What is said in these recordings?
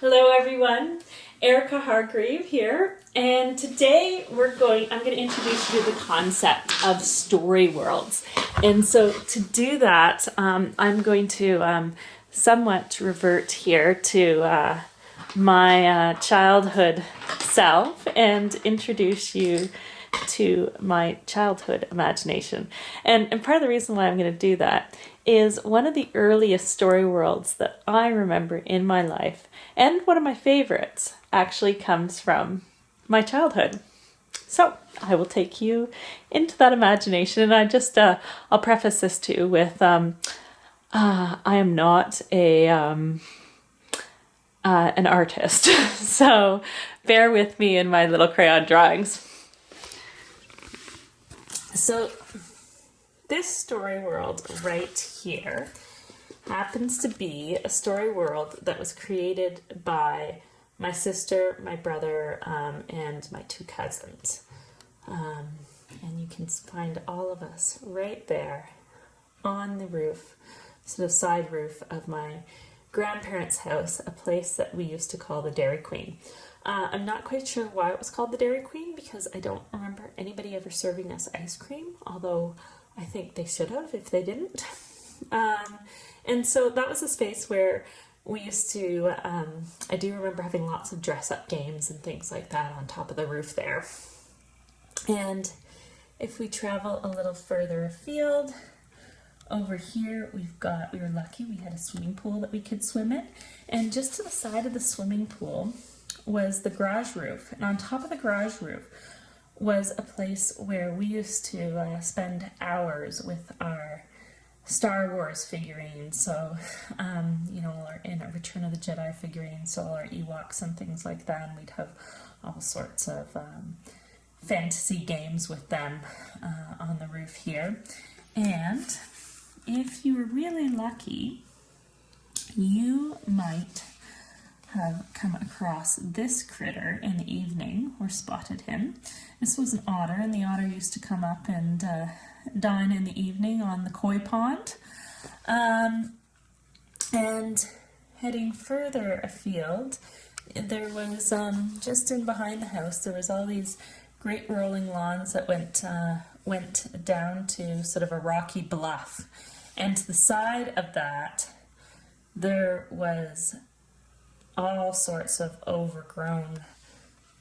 Hello everyone, Erica Hargreave here, and today I'm going to introduce you to the concept of story worlds. And so to do that, I'm going to somewhat revert here to my childhood self and introduce you to my childhood imagination. And part of the reason why I'm going to do that is one of the earliest story worlds that I remember in my life, and one of my favorites, actually comes from my childhood. So I will take you into that imagination, and I'll preface this too with I am not an artist, so bear with me in my little crayon drawings. So this story world right here happens to be a story world that was created by my sister, my brother, and my two cousins. And you can find all of us right there on the roof, sort of side roof of my grandparents' house, a place that we used to call the Dairy Queen. I'm not quite sure why it was called the Dairy Queen, because I don't remember anybody ever serving us ice cream, although I think they should have if they didn't. And so that was a space where we used to, I do remember having lots of dress-up games and things like that on top of the roof there. And if we travel a little further afield, over here we were lucky, we had a swimming pool that we could swim in. And just to the side of the swimming pool was the garage roof. And on top of the garage roof was a place where we used to spend hours with our Star Wars figurines. So, in a Return of the Jedi figurines, so all our Ewoks and things like that. And we'd have all sorts of fantasy games with them on the roof here. And if you were really lucky, you might have come across this critter in the evening, or spotted him. This was an otter, and the otter used to come up and dine in the evening on the koi pond. And heading further afield, there was, just in behind the house, there was all these great rolling lawns that went down to sort of a rocky bluff. And to the side of that, there was all sorts of overgrown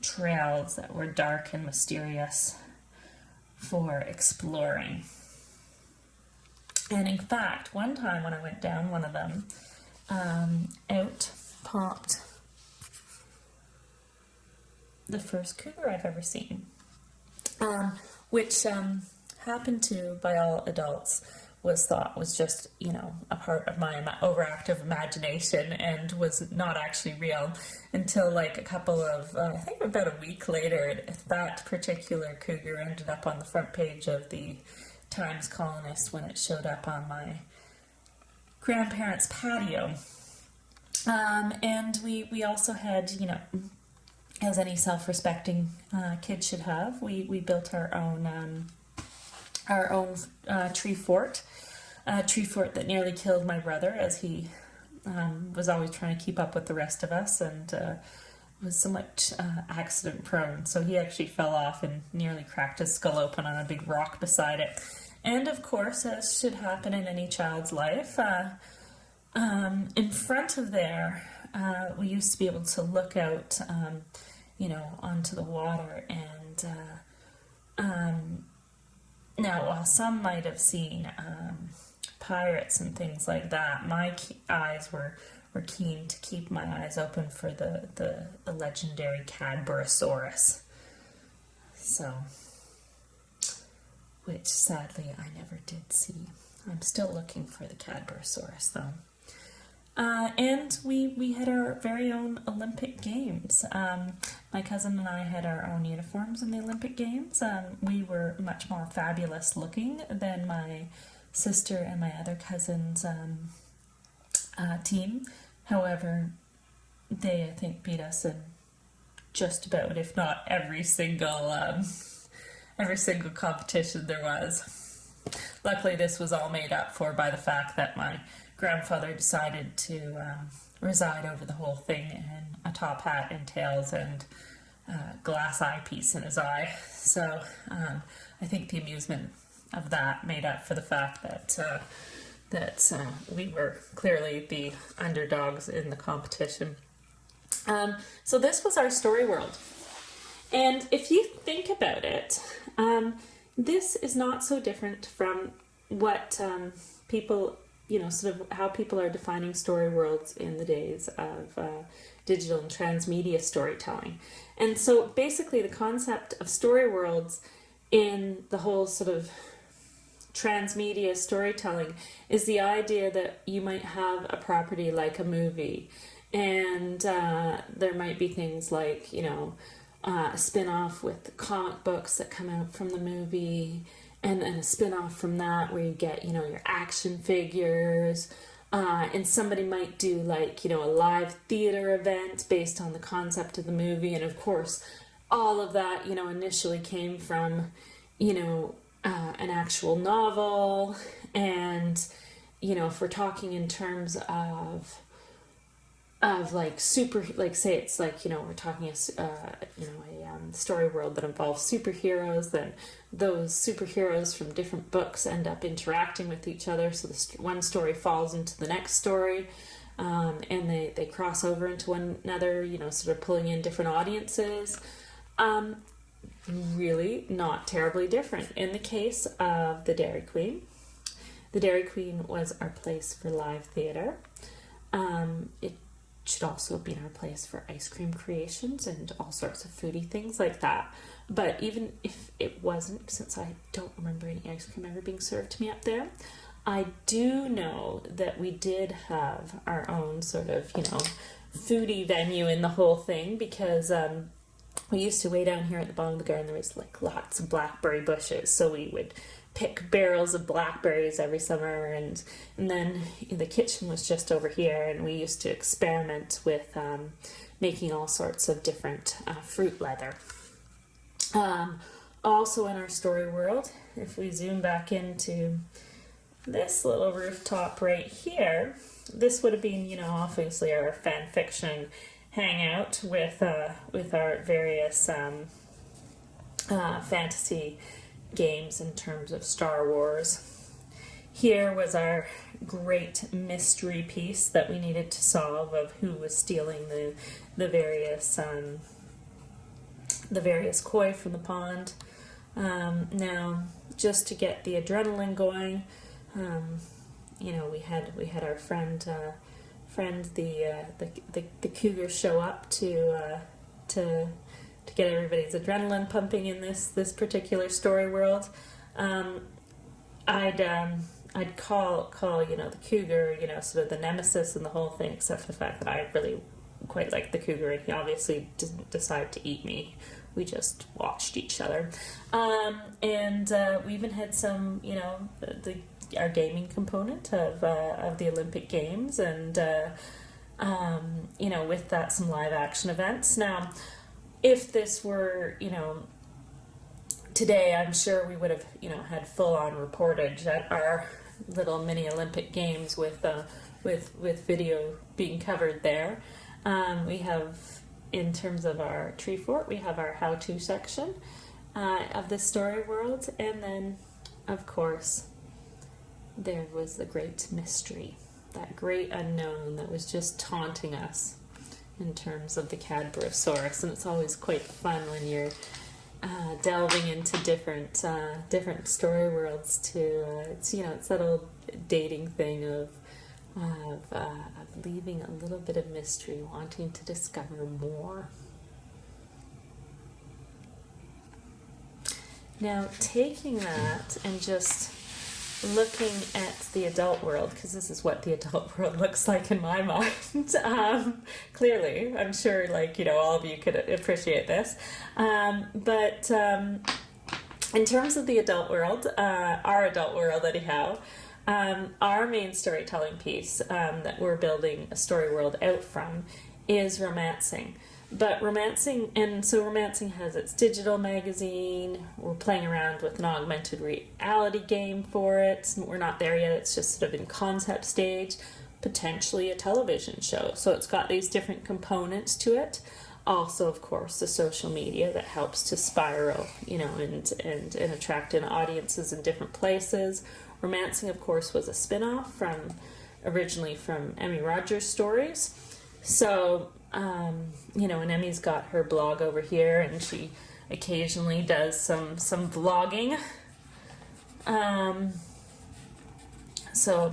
trails that were dark and mysterious for exploring. And in fact, one time when I went down one of them, out popped the first cougar I've ever seen, which happened to, by all adults, was just, a part of my overactive imagination and was not actually real until like a couple of, I think about a week later, that particular cougar ended up on the front page of the Times Colonist when it showed up on my grandparents' patio. And we also had, as any self-respecting kid should have, we built our own tree fort. A tree fort that nearly killed my brother, as he was always trying to keep up with the rest of us, and was somewhat accident prone. So he actually fell off and nearly cracked his skull open on a big rock beside it. And of course, as should happen in any child's life, in front of there, we used to be able to look out, onto the water. And now, while some might have seen pirates and things like that, my eyes were keen to keep my eyes open for the legendary Cadborosaurus. So, which sadly I never did see. I'm still looking for the Cadborosaurus though. And we had our very own Olympic Games. My cousin and I had our own uniforms in the Olympic Games. We were much more fabulous looking than my sister and my other cousin's team. However, they, I think, beat us in just about, if not every single competition there was. Luckily, this was all made up for by the fact that my grandfather decided to reside over the whole thing in a top hat and tails and glass eyepiece in his eye. So I think the amusement of that made up for the fact that we were clearly the underdogs in the competition. So this was our story world. And if you think about it, this is not so different from what people, sort of how people are defining story worlds in the days of digital and transmedia storytelling. And so basically the concept of story worlds in the whole sort of transmedia storytelling is the idea that you might have a property like a movie, and there might be things like, a spin-off with the comic books that come out from the movie, and then a spin-off from that where you get, your action figures, and somebody might do like, a live theater event based on the concept of the movie. And of course, all of that, initially came from, an actual novel. And, if we're talking in terms of like say it's like, we're talking a story world that involves superheroes, then those superheroes from different books end up interacting with each other. So this one story falls into the next story, and they cross over into one another, sort of pulling in different audiences. Really not terribly different. In the case of the Dairy Queen was our place for live theater. It should also have been our place for ice cream creations and all sorts of foodie things like that. But even if it wasn't, since I don't remember any ice cream ever being served to me up there, I do know that we did have our own sort of, foodie venue in the whole thing, because we used to way down here at the bottom of the garden, there was like lots of blackberry bushes, so we would pick barrels of blackberries every summer, and then the kitchen was just over here, and we used to experiment with making all sorts of different fruit leather. Also in our story world, if we zoom back into this little rooftop right here, this would have been, obviously our fan fiction hangout with our various fantasy games in terms of Star Wars. Here was our great mystery piece that we needed to solve of who was stealing the various koi from the pond. Now, just to get the adrenaline going, we had our friend the cougar show up to get everybody's adrenaline pumping in this particular story world. I'd call the cougar, sort of the nemesis in the whole thing, except for the fact that I really quite liked the cougar, and he obviously didn't decide to eat me. We just watched each other, and we even had some, our gaming component of the Olympic Games, and with that, some live action events. Now, if this were, today, I'm sure we would have, had full-on reportage at our little mini Olympic Games with video being covered there. We have, in terms of our tree fort, we have our how-to section of the story world, and then, of course, there was the great mystery, that great unknown that was just taunting us in terms of the Cadborosaurus. And it's always quite fun when you're delving into different story worlds it's that old dating thing of leaving a little bit of mystery, wanting to discover more. Now, taking that and just looking at the adult world, because this is what the adult world looks like in my mind. Clearly, I'm sure, all of you could appreciate this. But in terms of the adult world, our adult world anyhow, our main storytelling piece that we're building a story world out from is romancing. But romancing has its digital magazine. We're playing around with an augmented reality game for it. We're not there yet. It's just sort of in concept stage. potentially a television show. So it's got these different components to it. Also, of course, the social media that helps to spiral, and attract in audiences in different places. Romancing, of course, was a spin-off originally from Emmy Rogers' stories. So, and Emmy's got her blog over here, and she occasionally does some vlogging. So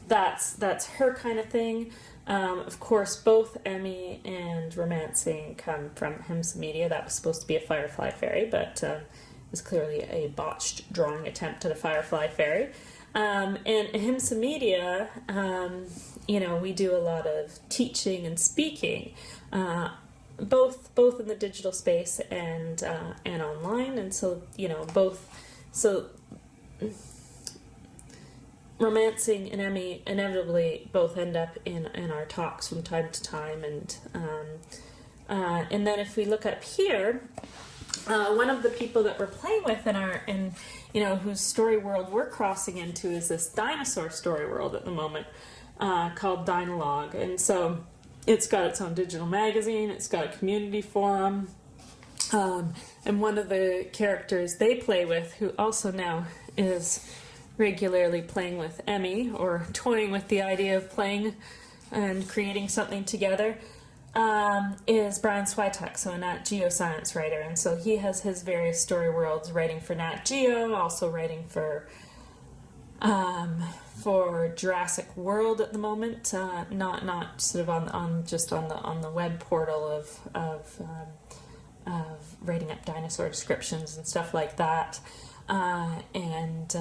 that's her kind of thing. Of course, both Emmy and Romancing come from Ahimsa Media. That was supposed to be a Firefly Fairy, but was clearly a botched drawing attempt at a Firefly Fairy. And Ahimsa Media, we do a lot of teaching and speaking, both in the digital space and online. And so, Romancing and Emmy inevitably both end up in our talks from time to time, and then if we look up here, one of the people that we're playing with whose story world we're crossing into is this dinosaur story world at the moment, called Dinologue. And so it's got its own digital magazine, it's got a community forum, and one of the characters they play with, who also now is regularly playing with Emmy, or toying with the idea of playing and creating something together, is Brian Switek, so a Nat Geo science writer. And so he has his various story worlds, writing for Nat Geo, also writing for Jurassic World at the moment, not sort of on the web portal of writing up dinosaur descriptions and stuff like that. And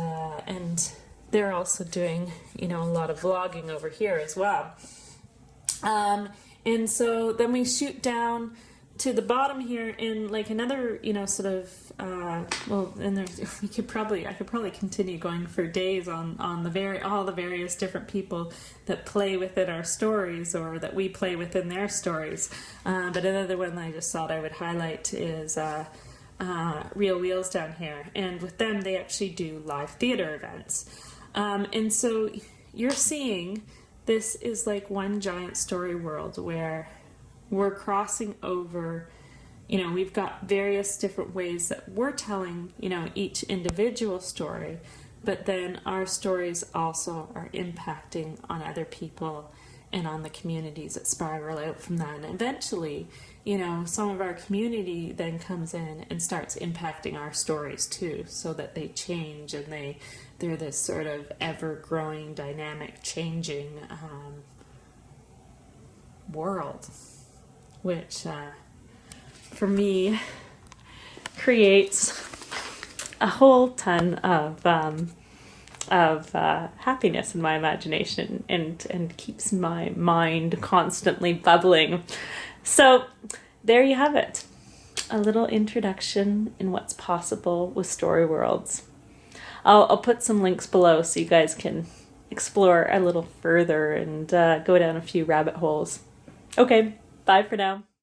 they're also doing, a lot of vlogging over here as well. And so then we shoot down to the bottom here in like another, and I could probably continue going for days on all the various different people that play within our stories, or that we play within their stories. But another one I just thought I would highlight is Real Wheels down here, and with them they actually do live theater events, and so you're seeing this is like one giant story world where we're crossing over. We've got various different ways that we're telling each individual story, but then our stories also are impacting on other people and on the communities that spiral out from that. And eventually, some of our community then comes in and starts impacting our stories too, so that they change, and they're this sort of ever-growing, dynamic, changing world, which for me creates a whole ton of happiness in my imagination, and keeps my mind constantly bubbling. So there you have it, a little introduction in what's possible with story worlds. I'll put some links below so you guys can explore a little further and go down a few rabbit holes. Okay, bye for now.